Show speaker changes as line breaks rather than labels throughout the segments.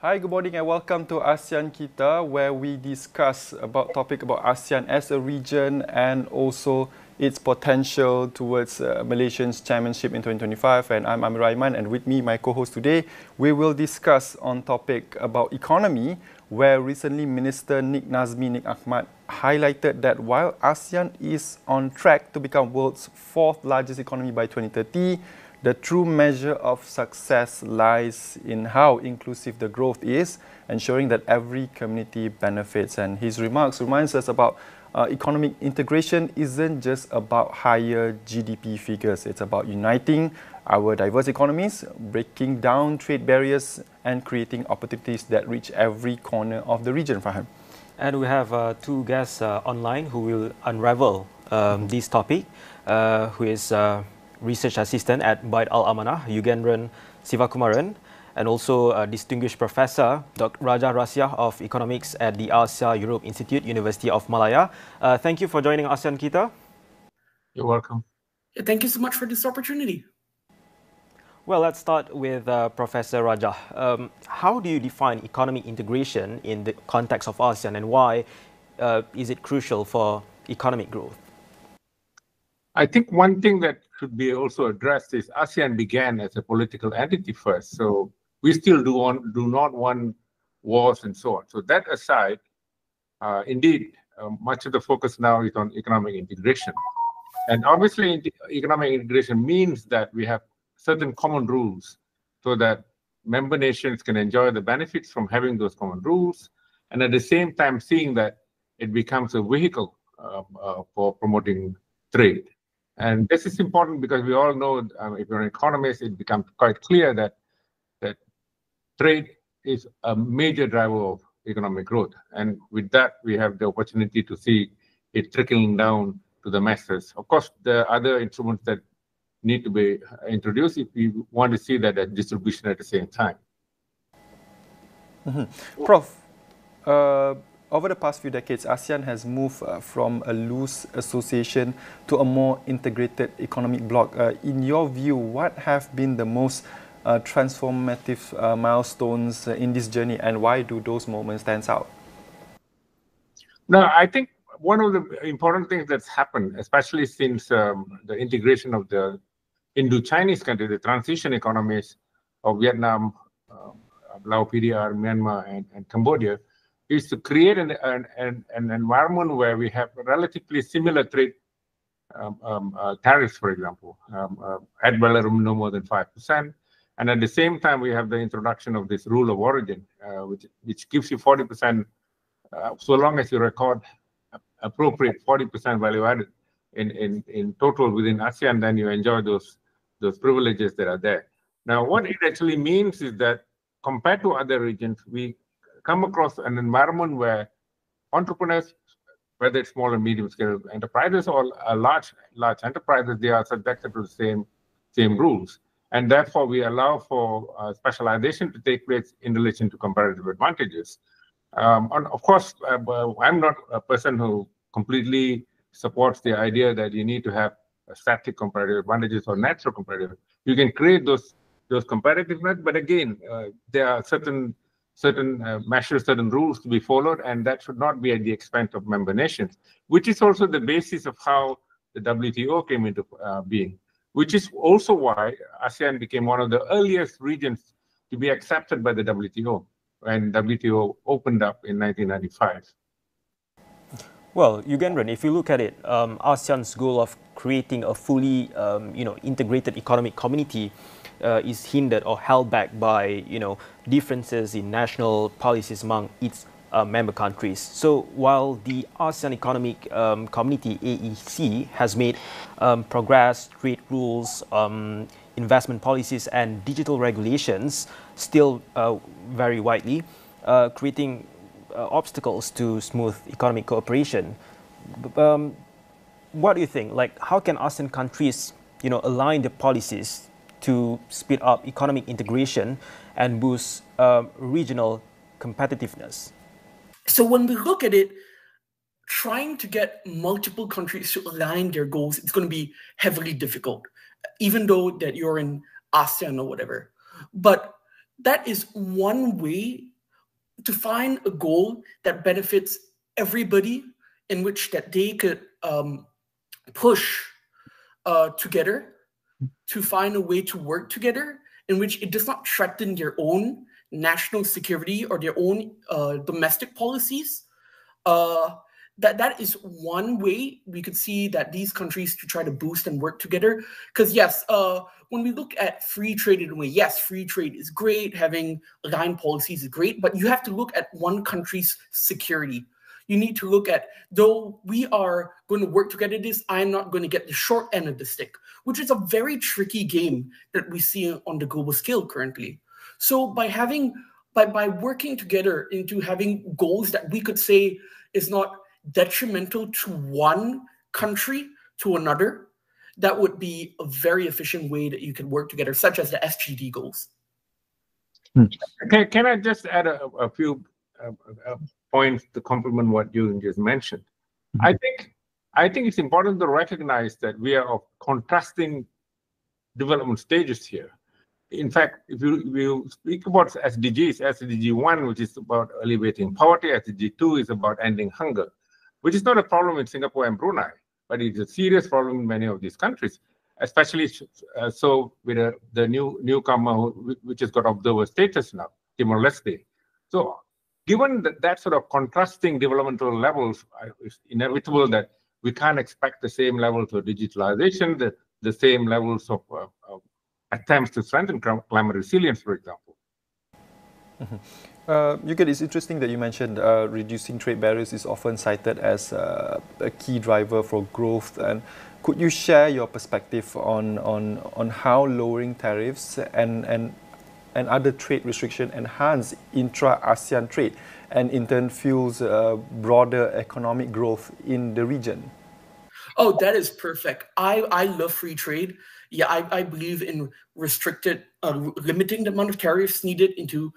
Hi, good morning and welcome to ASEAN Kita, where we discuss about ASEAN as a region and also its potential towards Malaysian's chairmanship in 2025. And I'm Amir Raiman, and with me, my co-host today, we will discuss on topic about economy, where recently Minister Nik Ahmad highlighted that while ASEAN is on track to become world's fourth largest economy by 2030, the true measure of success lies in how inclusive the growth is, ensuring that every community benefits. And his remarks reminds us about economic integration isn't just about higher GDP figures. It's about uniting our diverse economies, breaking down trade barriers, and creating opportunities that reach every corner of the region, Faham.
And we have two guests online who will unravel this topic, who is Research Assistant at Bait Al-Amanah, Yugendran Sivakumaran, and also Distinguished Professor Dr. Raja Rasya of Economics at the Asia Europe Institute, University of Malaya. Thank you for joining ASEAN Kita.
You're welcome.
Thank you so much for this opportunity.
Well, let's start with Professor Raja. How do you define economic integration in the context of ASEAN, and why is it crucial for economic growth?
I think one thing that should be also addressed is ASEAN began as a political entity first. So we still do not want wars and so on. So that aside, indeed, much of the focus now is on economic integration. And obviously, economic integration means that we have certain common rules so that member nations can enjoy the benefits from having those common rules, and at the same time seeing that it becomes a vehicle for promoting trade. And this is important because we all know, if you're an economist, it becomes quite clear that trade is a major driver of economic growth. And with that, we have the opportunity to see it trickling down to the masses. Of course, there are other instruments that need to be introduced if we want to see that distribution at the same time.
Prof, over the past few decades, ASEAN has moved from a loose association to a more integrated economic bloc. In your view, what have been the most transformative milestones in this journey, and why do those moments stand out?
No, I think one of the important things that's happened, especially since the integration of the Indo-Chinese countries, the transition economies of Vietnam, Laos, PDR, Myanmar, and Cambodia, is to create an environment where we have relatively similar trade tariffs, for example, ad valorem no more than 5%. And at the same time, we have the introduction of this rule of origin, which gives you 40%, so long as you record appropriate 40% value added in total within ASEAN, then you enjoy those privileges that are there. Now, what it actually means is that compared to other regions, we come across an environment where entrepreneurs, whether it's small and medium scale enterprises or large enterprises, they are subjected to the same rules. And therefore, we allow for specialization to take place in relation to comparative advantages. And of course, I'm not a person who completely supports the idea that you need to have static comparative advantages or natural comparative. You can create those competitiveness, but again, there are certain measures, certain rules to be followed, and that should not be at the expense of member nations, which is also the basis of how the WTO came into being, which is also why ASEAN became one of the earliest regions to be accepted by the WTO when WTO opened up in 1995.
Well, Yugendran, if you look at it, ASEAN's goal of creating a fully integrated economic community is hindered or held back by differences in national policies among its member countries. So while the ASEAN Economic Community (AEC) has made progress, trade rules, investment policies, and digital regulations still vary widely, creating obstacles to smooth economic cooperation. What do you think? Like, how can ASEAN countries, align their policies to speed up economic integration and boost regional competitiveness?
So when we look at it, trying to get multiple countries to align their goals, it's going to be heavily difficult, even though that you're in ASEAN or whatever. But that is one way to find a goal that benefits everybody, in which that they could push together, to find a way to work together in which it does not threaten their own national security or their own domestic policies. That is one way we could see that these countries to try to boost and work together. Because yes, when we look at free trade in a way, yes, free trade is great, having aligned policies is great, but you have to look at one country's security. You need to look at, though we are going to work together this, I'm not going to get the short end of the stick, which is a very tricky game that we see on the global scale currently. So by working together into having goals that we could say is not detrimental to one country to another, that would be a very efficient way that you can work together, such as the SGD goals.
Can I just add a few points to complement what you just mentioned? I think it's important to recognize that we are of contrasting development stages here. In fact, if you speak about SDGs, SDG 1, which is about alleviating poverty, SDG 2 is about ending hunger, which is not a problem in Singapore and Brunei, but it's a serious problem in many of these countries, especially so with the newcomer which has got observer status now, Timor-Leste. So given that sort of contrasting developmental levels, it's inevitable that we can't expect the same levels of digitalization, the same levels of attempts to strengthen climate resilience, for example.
It's interesting that you mentioned reducing trade barriers is often cited as a key driver for growth. And could you share your perspective on how lowering tariffs and other trade restrictions enhance intra-ASEAN trade and in turn fuels broader economic growth in the region?
Oh, that is perfect. I love free trade. Yeah, I believe in limiting the amount of tariffs needed into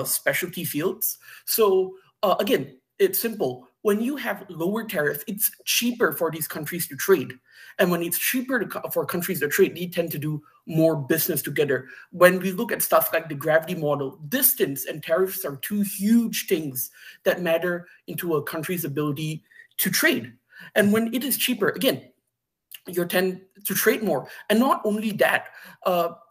specialty fields. So again, it's simple. When you have lower tariffs, it's cheaper for these countries to trade. And when it's cheaper for countries to trade, they tend to do more business together. When we look at stuff like the gravity model, distance and tariffs are two huge things that matter into a country's ability to trade. And when it is cheaper, again, you tend to trade more. And not only that,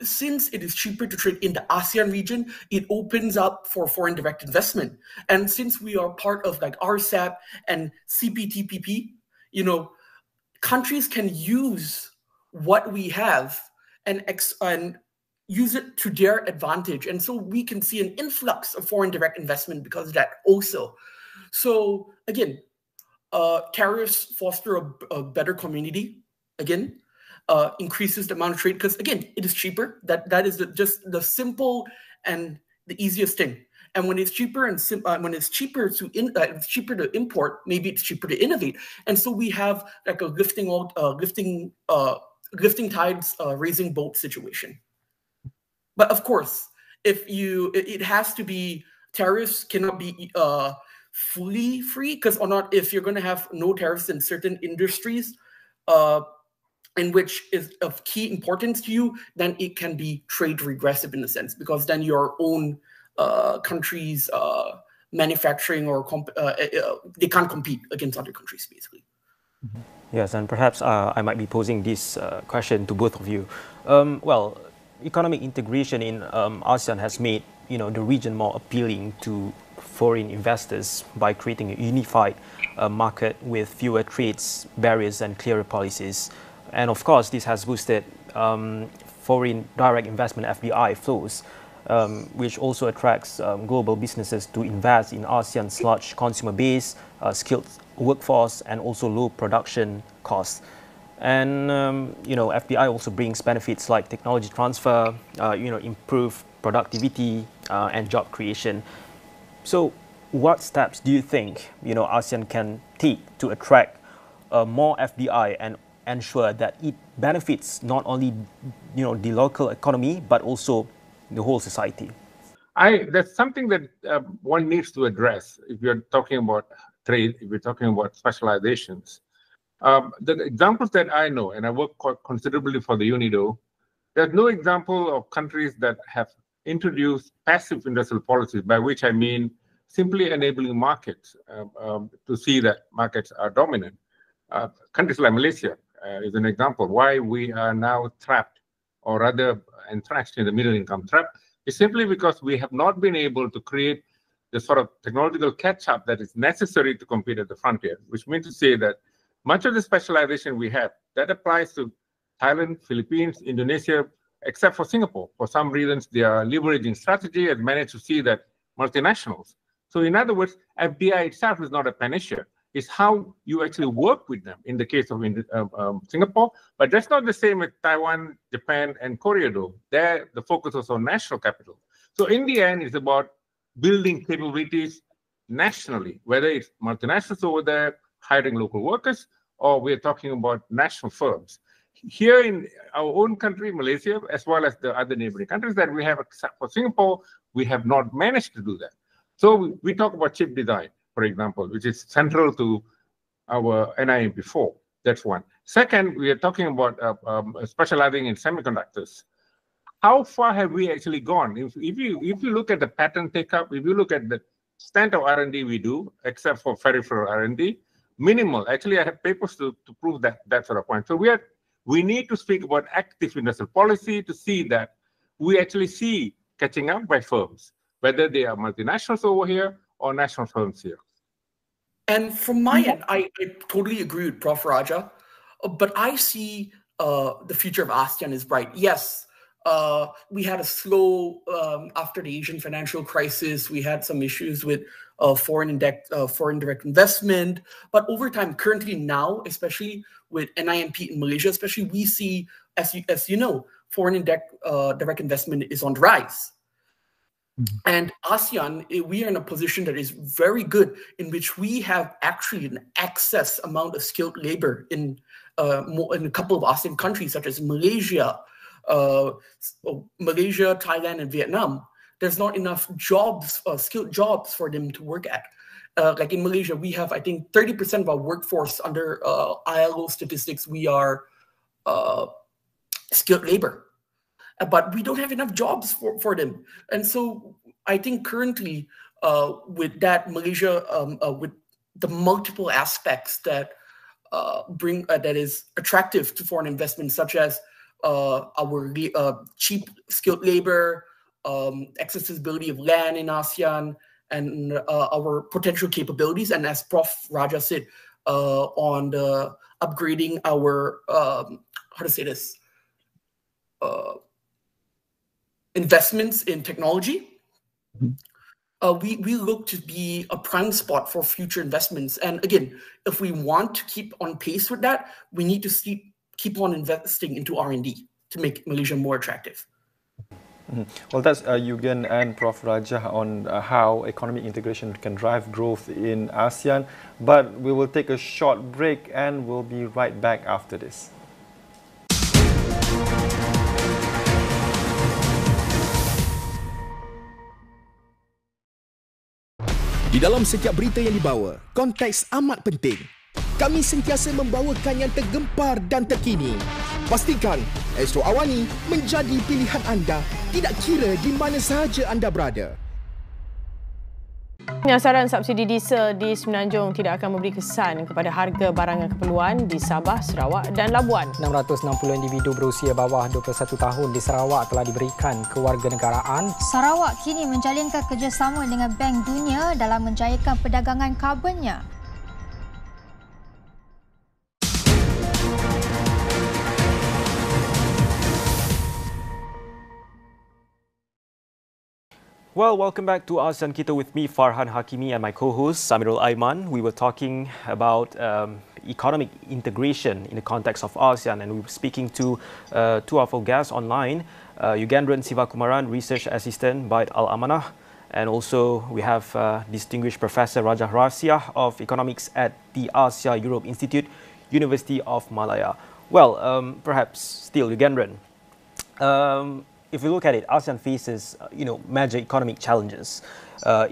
since it is cheaper to trade in the ASEAN region, it opens up for foreign direct investment. And since we are part of like RCEP and CPTPP, countries can use what we have and use it to their advantage. And so we can see an influx of foreign direct investment because of that also. So again, tariffs foster a better community. Again, increases the amount of trade because again, it is cheaper. That is just the simple and the easiest thing. And when it's cheaper and when it's cheaper to import, maybe it's cheaper to innovate. And so we have like a lifting tides, raising boat situation. But of course, it has to be, tariffs cannot be fully free if you're going to have no tariffs in certain industries, in which is of key importance to you, then it can be trade regressive in a sense, because then your own country's manufacturing or they can't compete against other countries, basically.
Yes, and perhaps I might be posing this question to both of you. Well, economic integration in ASEAN has made the region more appealing to foreign investors by creating a unified market with fewer trades barriers and clearer policies. And of course, this has boosted foreign direct investment FDI flows, which also attracts global businesses to invest in ASEAN's large consumer base, skilled workforce, and also low production costs. And FDI also brings benefits like technology transfer, improved productivity and job creation. So, what steps do you think ASEAN can take to attract more FDI and ensure that it benefits not only the local economy but also the whole society?
That's something that one needs to address if you're talking about trade, if you're talking about specializations. The examples that I know, and I work quite considerably for the UNIDO, there's no example of countries that have introduced passive industrial policies, by which I mean simply enabling markets to see that markets are dominant. Countries like Malaysia is an example. Why we are now trapped, or rather entrenched in the middle income trap, is simply because we have not been able to create the sort of technological catch-up that is necessary to compete at the frontier, which means to say that much of the specialization we have, that applies to Thailand, Philippines, Indonesia, except for Singapore. For some reasons, their leveraging strategy has managed to see that multinationals. So in other words, FDI itself is not a panacea. It's how you actually work with them in the case of Singapore. But that's not the same with Taiwan, Japan, and Korea, though. There, the focus was on national capital. So in the end, it's about building capabilities nationally, whether it's multinationals over there, hiring local workers, or we're talking about national firms. Here in our own country, Malaysia, as well as the other neighboring countries that we have, except for Singapore, we have not managed to do that. So we talk about chip design, for example, which is central to our NIMP4. That's one. Second, we are talking about specializing in semiconductors. How far have we actually gone? If you look at the patent take-up, if you look at the extent of R&D we do, except for peripheral R&D, minimal. Actually, I have papers to prove that sort of point. So we need to speak about active industrial policy to see that we actually see catching up by firms, whether they are multinationals over here or national firms here.
And from my end, I totally agree with Prof. Raja, but I see the future of ASEAN is bright. Yes, we had a slow, after the Asian financial crisis, we had some issues with foreign direct investment. But over time, currently now, especially with NIMP in Malaysia, especially, we see, as you know, foreign direct investment is on the rise. And ASEAN, we are in a position that is very good, in which we have actually an excess amount of skilled labor in a couple of ASEAN countries, such as Malaysia, Thailand, and Vietnam. There's not enough jobs, skilled jobs for them to work at. Like in Malaysia, we have, I think, 30% of our workforce under ILO statistics, we are skilled labor. But we don't have enough jobs for them. And so I think currently with that, Malaysia, with the multiple aspects that that is attractive to foreign investment, such as our cheap skilled labor, accessibility of land in ASEAN, and our potential capabilities. And as Prof. Raja said, on the upgrading our, how to say this, investments in technology, we look to be a prime spot for future investments. And again, if we want to keep on pace with that, we need to keep on investing into R&D to make Malaysia more attractive.
Well, that's Eugen and Prof. Raja on how economic integration can drive growth in ASEAN. But we will take a short break and we'll be right back after this.
Di dalam setiap berita yang dibawa, konteks amat penting. Kami sentiasa membawakan yang tergempar dan terkini. Pastikan Astro AWANI menjadi pilihan anda, tidak kira di mana sahaja anda berada.
Penyasaran subsidi diesel di Semenanjung tidak akan memberi kesan kepada harga barangan keperluan di Sabah, Sarawak dan Labuan.
660 individu berusia bawah 21 tahun di Sarawak telah diberikan kewarganegaraan.
Sarawak kini menjalinkan kerjasama dengan Bank Dunia dalam menjayakan perdagangan karbonnya.
Well, welcome back to ASEAN Kita with me, Farhan Hakimi, and my co-host, Samirul Aiman. We were talking about economic integration in the context of ASEAN, and we were speaking to two of our guests online, Yugandran Sivakumaran, Research Assistant by Al-Amanah, and also we have distinguished Professor Raja Rahsia of Economics at the Asia Europe Institute, University of Malaya. Well, perhaps still, Yugandran. If we look at it, ASEAN faces, major economic challenges,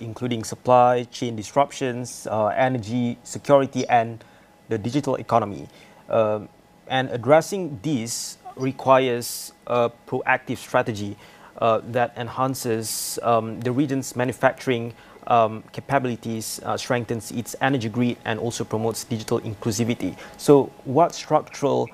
including supply chain disruptions, energy security, and the digital economy. And addressing these requires a proactive strategy that enhances the region's manufacturing capabilities, strengthens its energy grid, and also promotes digital inclusivity. So what structural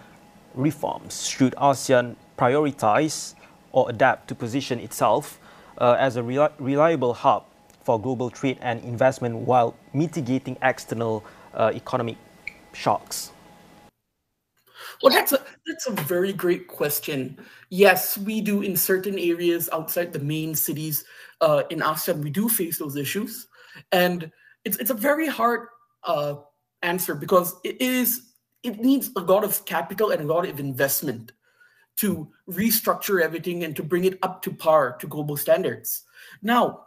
reforms should ASEAN prioritize or adapt to position itself as a reliable hub for global trade and investment while mitigating external economic shocks?
Well, that's a very great question. Yes, we do in certain areas outside the main cities in ASEAN, we do face those issues, and it's a very hard answer because it needs a lot of capital and a lot of investment to restructure everything and to bring it up to par to global standards. Now,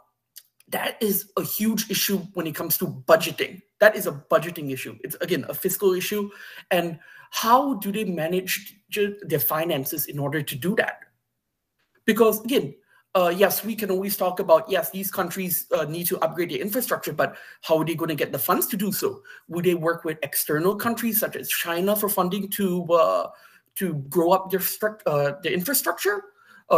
that is a huge issue when it comes to budgeting. That is a budgeting issue. It's, again, a fiscal issue. And how do they manage their finances in order to do that? Because, again, yes, we can always talk about, yes, these countries need to upgrade their infrastructure, but how are they going to get the funds to do so? Would they work with external countries such as China for funding to grow up their infrastructure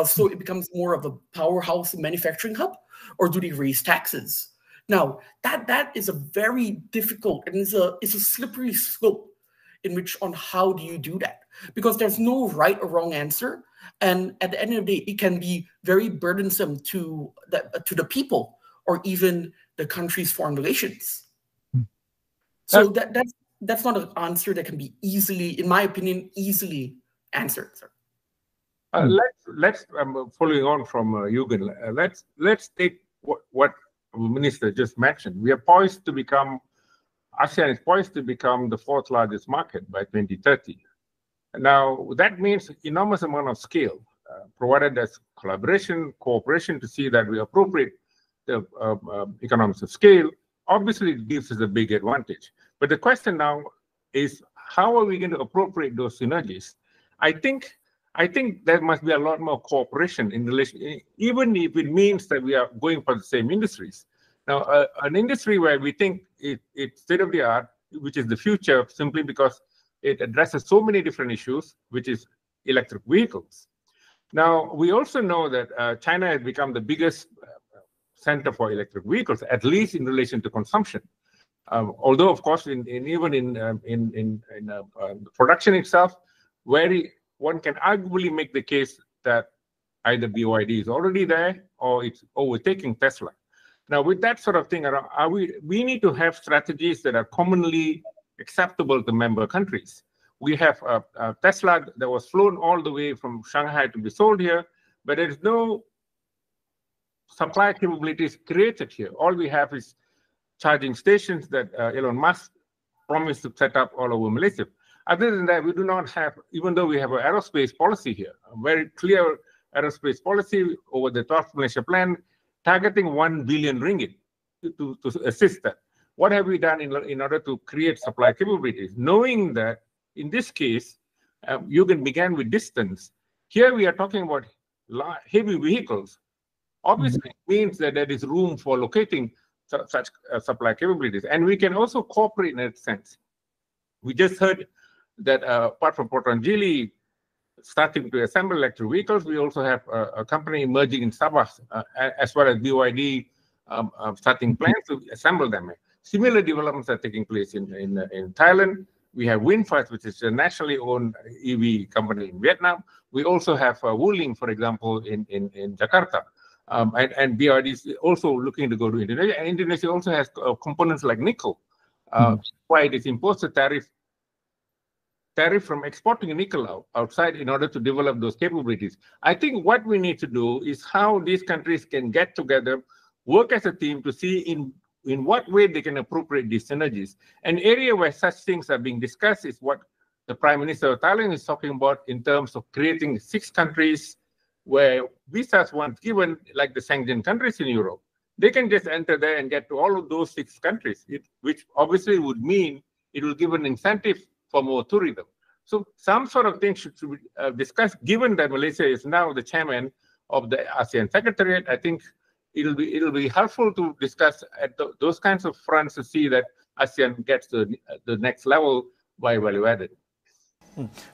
so it becomes more of a powerhouse manufacturing hub? Or do they raise taxes? Now, that is a very difficult and it's a slippery slope in which on how do you do that? Because there's no right or wrong answer. And at the end of the day, it can be very burdensome to the people or even the country's foreign relations. So that's not an answer that can be easily, in my opinion, easily answered, sir.
Let's following on from Eugen, let's take what the minister just mentioned. We are poised to become, ASEAN is poised to become the fourth largest market by 2030. Now, that means enormous amount of scale, provided there's collaboration, cooperation to see that we appropriate the economies of scale. Obviously, it gives us a big advantage. But the question now is, how are we going to appropriate those synergies? I think there must be a lot more cooperation in relation, even if it means that we are going for the same industries. Now, an industry where we think it's state of the art, which is the future, simply because it addresses so many different issues, which is electric vehicles. Now, we also know that China has become the biggest center for electric vehicles, at least in relation to consumption. Although, of course, even in production itself, one can arguably make the case that either BYD is already there or it's overtaking Tesla. Now, with that sort of thing, we need to have strategies that are commonly acceptable to member countries. We have Tesla that was flown all the way from Shanghai to be sold here, but there is no supply capabilities created here. All we have is charging stations that Elon Musk promised to set up all over Malaysia. Other than that, we do not have, even though we have an aerospace policy here, a very clear aerospace policy over the 12th Malaysia Plan, targeting 1 billion ringgit to assist that. What have we done in order to create supply capabilities? Knowing that, in this case, Eugen began with distance. Here we are talking about heavy vehicles. Obviously, it means that there is room for locating such supply capabilities. And we can also cooperate in that sense. We just heard that apart from Potranjili starting to assemble electric vehicles, we also have a company emerging in Sabah, as well as BYD starting plans to assemble them. Similar developments are taking place in Thailand. We have Winfast, which is a nationally owned EV company in Vietnam. We also have Wuling, for example, in Jakarta. And BYD is also looking to go to Indonesia. And Indonesia also has components like nickel. Why it is imposed a tariff from exporting nickel outside in order to develop those capabilities. I think what we need to do is how these countries can get together, work as a team to see in what way they can appropriate these synergies. An area where such things are being discussed is what the Prime Minister of Thailand is talking about in terms of creating 6 countries where visas once given, like the Schengen countries in Europe, they can just enter there and get to all of those 6 countries, which obviously would mean it will give an incentive for more tourism. So some sort of thing should be discussed, given that Malaysia is now the chairman of the ASEAN Secretariat. I think it'll be helpful to discuss at those kinds of fronts to see that ASEAN gets to the next level by value added.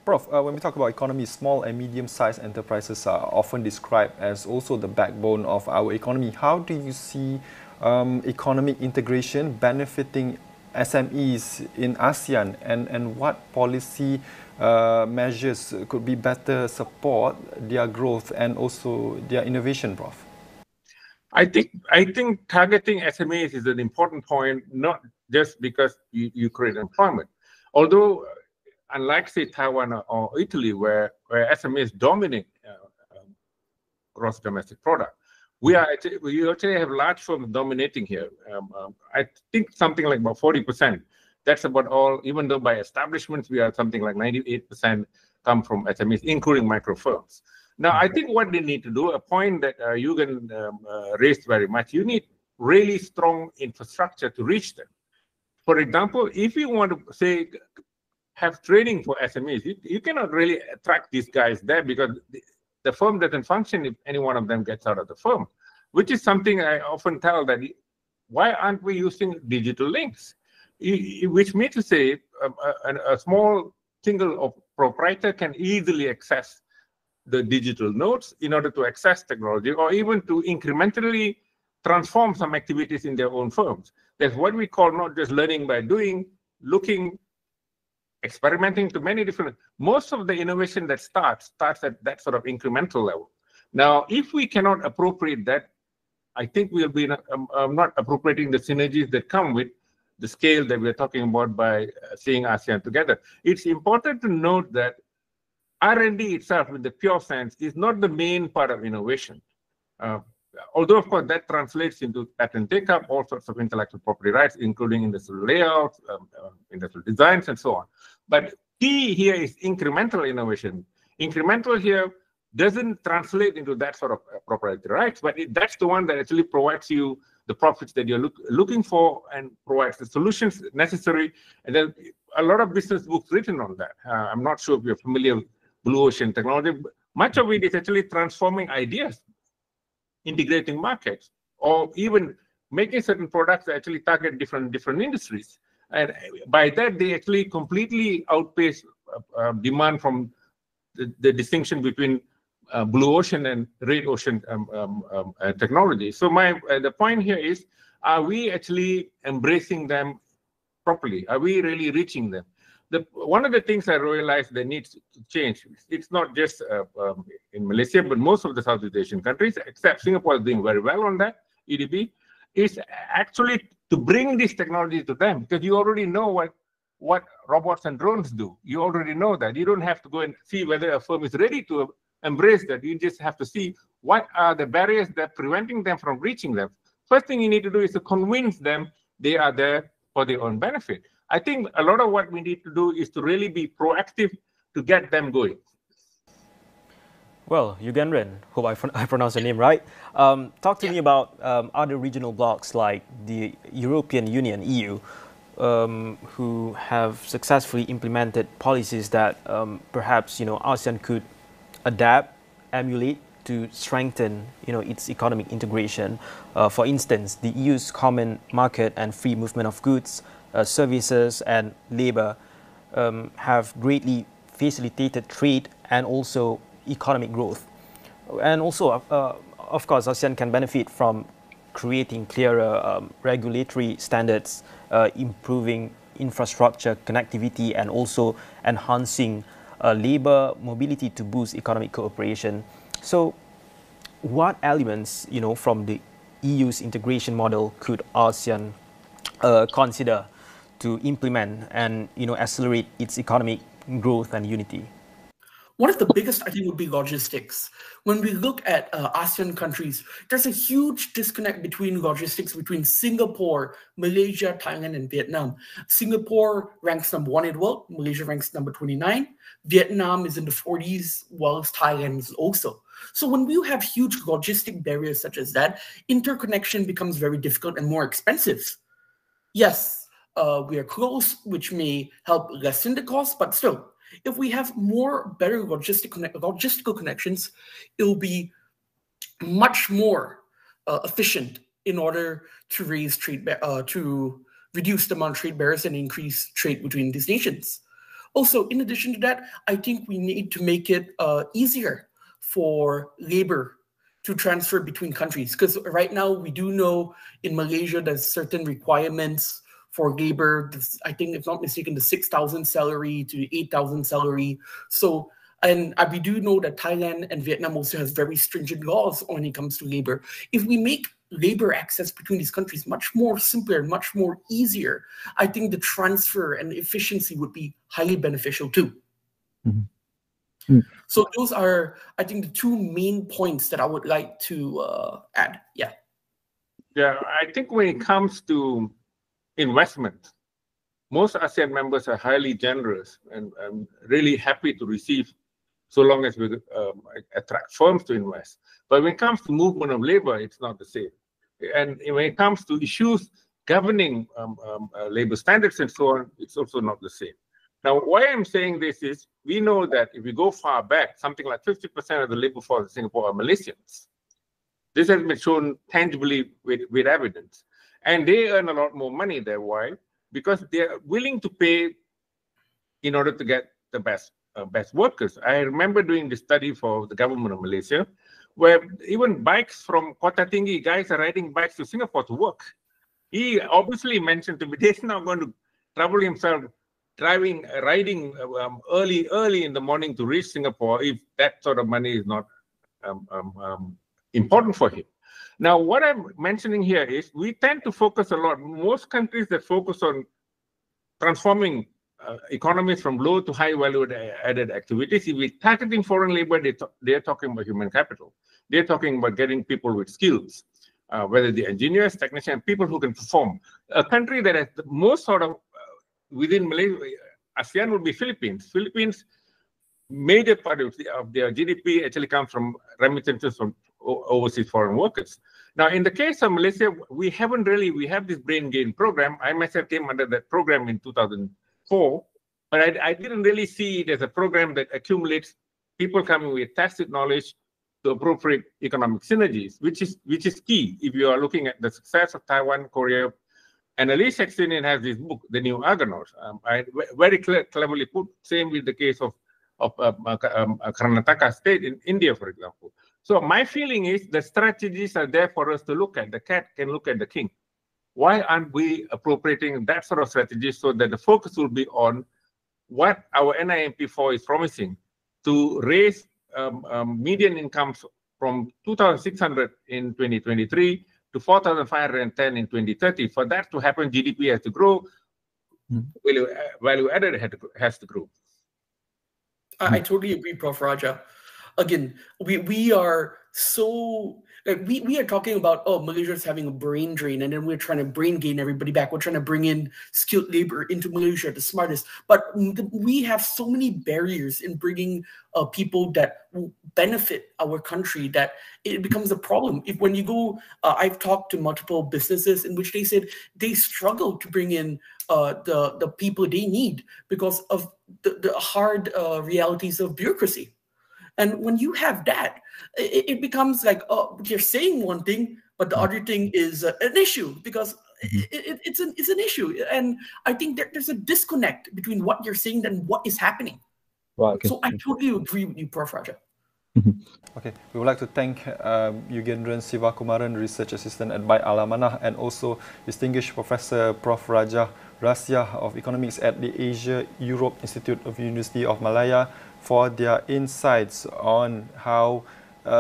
Prof, when we talk about economy, small and medium-sized enterprises are often described as also the backbone of our economy. How do you see economic integration benefiting SMEs in ASEAN, and what policy measures could be better support their growth and also their innovation, Prof?
I think targeting SMEs is an important point, not just because you create employment. Although, unlike say Taiwan or Italy, where SMEs dominate gross domestic product, we actually have large firms dominating here. I think something like about 40%. That's about all, even though by establishments, we are something like 98% come from SMEs, including micro firms. Now, I think what they need to do, a point that Eugen raised very much, you need really strong infrastructure to reach them. For example, if you want to, say, have training for SMEs, you cannot really attract these guys there because the firm doesn't function if any one of them gets out of the firm, which is something I often tell that, why aren't we using digital links? Which means to say a small single proprietor can easily access the digital nodes in order to access technology or even to incrementally transform some activities in their own firms. That's what we call not just learning by doing, looking, experimenting to many different. Most of the innovation that starts at that sort of incremental level. Now, if we cannot appropriate that, I think we'll be not appropriating the synergies that come with the scale that we're talking about by seeing ASEAN together. It's important to note that R&D itself, in the pure sense, is not the main part of innovation. Although, of course, that translates into patent take-up, all sorts of intellectual property rights, including industrial layouts, industrial designs, and so on. But key here is incremental innovation. Incremental here doesn't translate into that sort of proprietary rights, but that's the one that actually provides you the profits that you're looking for and provides the solutions necessary. And then a lot of business books written on that. I'm not sure if you're familiar with blue ocean technology. Much of it is actually transforming ideas, integrating markets, or even making certain products that actually target different industries. And by that, they actually completely outpace demand from the distinction between blue ocean and red ocean technology. So the point here is, are we actually embracing them properly? Are we really reaching them? One of the things I realized that needs to change, it's not just in Malaysia, but most of the Southeast Asian countries, except Singapore is doing very well on that, EDB, is actually to bring this technology to them, because you already know what robots and drones do. You already know that. You don't have to go and see whether a firm is ready to embrace that. You just have to see what are the barriers that are preventing them from reaching them. First thing you need to do is to convince them they are there for their own benefit. I think a lot of what we need to do is to really be proactive to get them going.
Well, Yugenren, hope I pronounced your name right. Talk to me about other regional blocs like the European Union, EU, who have successfully implemented policies that perhaps ASEAN could adapt, emulate to strengthen its economic integration. For instance, the EU's common market and free movement of goods, services and labor have greatly facilitated trade and also economic growth. And also, of course, ASEAN can benefit from creating clearer regulatory standards, improving infrastructure connectivity, and also enhancing labor mobility to boost economic cooperation. So what elements, from the EU's integration model could ASEAN consider to implement and, accelerate its economic growth and unity?
One of the biggest, I think, would be logistics. When we look at ASEAN countries, there's a huge disconnect between logistics between Singapore, Malaysia, Thailand, and Vietnam. Singapore ranks number 1 in the world. Malaysia ranks number 29. Vietnam is in the 40s, whilst Thailand is also. So when we have huge logistic barriers such as that, interconnection becomes very difficult and more expensive. Yes, we are close, which may help lessen the cost, but still, if we have better logistical connections, it will be much more efficient in order to raise trade, to reduce the amount of trade barriers and increase trade between these nations. Also, in addition to that, I think we need to make it easier for labor to transfer between countries. Because right now we do know in Malaysia there's certain requirements for labor. I think, if not mistaken, the 6,000 salary to 8,000 salary. So, and we do know that Thailand and Vietnam also has very stringent laws when it comes to labor. If we make labor access between these countries much more simpler, much more easier, I think the transfer and efficiency would be highly beneficial too. So those are, I think, the two main points that I would like to add. Yeah.
Yeah, I think when it comes to investment, most ASEAN members are highly generous and really happy to receive, so long as we attract firms to invest. But when it comes to movement of labor, it's not the same. And when it comes to issues governing labor standards and so on, it's also not the same. Now, why I'm saying this is, we know that if we go far back, something like 50% of the labor force in Singapore are Malaysians. This has been shown tangibly with evidence. And they earn a lot more money there. Why? Because they're willing to pay in order to get the best workers. I remember doing this study for the government of Malaysia, where even bikes from Kota Tinggi, guys are riding bikes to Singapore to work. He obviously mentioned to me, he's not going to trouble himself riding early in the morning to reach Singapore if that sort of money is not important for him. Now, what I'm mentioning here is we tend to focus a lot. Most countries that focus on transforming economies from low to high value added activities, if we're targeting foreign labor, they're talking about human capital. They're talking about getting people with skills, whether the engineers, technicians, people who can perform. A country that has the most sort of within Malaysia, ASEAN would be Philippines. Philippines, major part of their GDP actually comes from remittances from overseas foreign workers. Now, in the case of Malaysia, we have this brain gain program. I myself came under that program in 2004, but I didn't really see it as a program that accumulates people coming with tacit knowledge to appropriate economic synergies, which is key if you are looking at the success of Taiwan, Korea. And Elise Sextinian has this book, The New Argonauts. I very cleverly put, same with the case of Karnataka state in India, for example. So my feeling is the strategies are there for us to look at. The cat can look at the king. Why aren't we appropriating that sort of strategy so that the focus will be on what our NIMP4 is promising to raise median incomes from 2,600 in 2023 to 4,510 in 2030. For that to happen, GDP has to grow, value added has to grow.
I totally agree, Prof. Raja. Again, we are so, like, we are talking about, oh, Malaysia is having a brain drain, and then we're trying to brain gain everybody back. We're trying to bring in skilled labor into Malaysia, the smartest. But we have so many barriers in bringing people that will benefit our country that it becomes a problem. When you go, I've talked to multiple businesses in which they said they struggle to bring in the people they need because of the hard realities of bureaucracy. And when you have that, it becomes like, oh, you're saying one thing, but the other thing is an issue because it's an issue. And I think there's a disconnect between what you're saying and what is happening.
Right, okay.
So I totally agree with you, Prof. Raja.
Okay, we would like to thank Yugendran Sivakumaran, Research Assistant at Bait Al-Amanah, and also distinguished Professor Prof. Raja Rasya of Economics at the Asia-Europe Institute of University of Malaya for their insights on how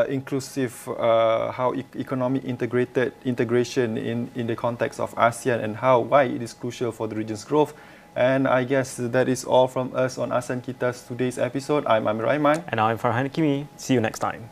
inclusive, how economic integration in the context of ASEAN and why it is crucial for the region's growth. And I guess that is all from us on ASEAN Kita's today's episode. I'm Amir Rahman.
And I'm Farhan Hakimi. See you next time.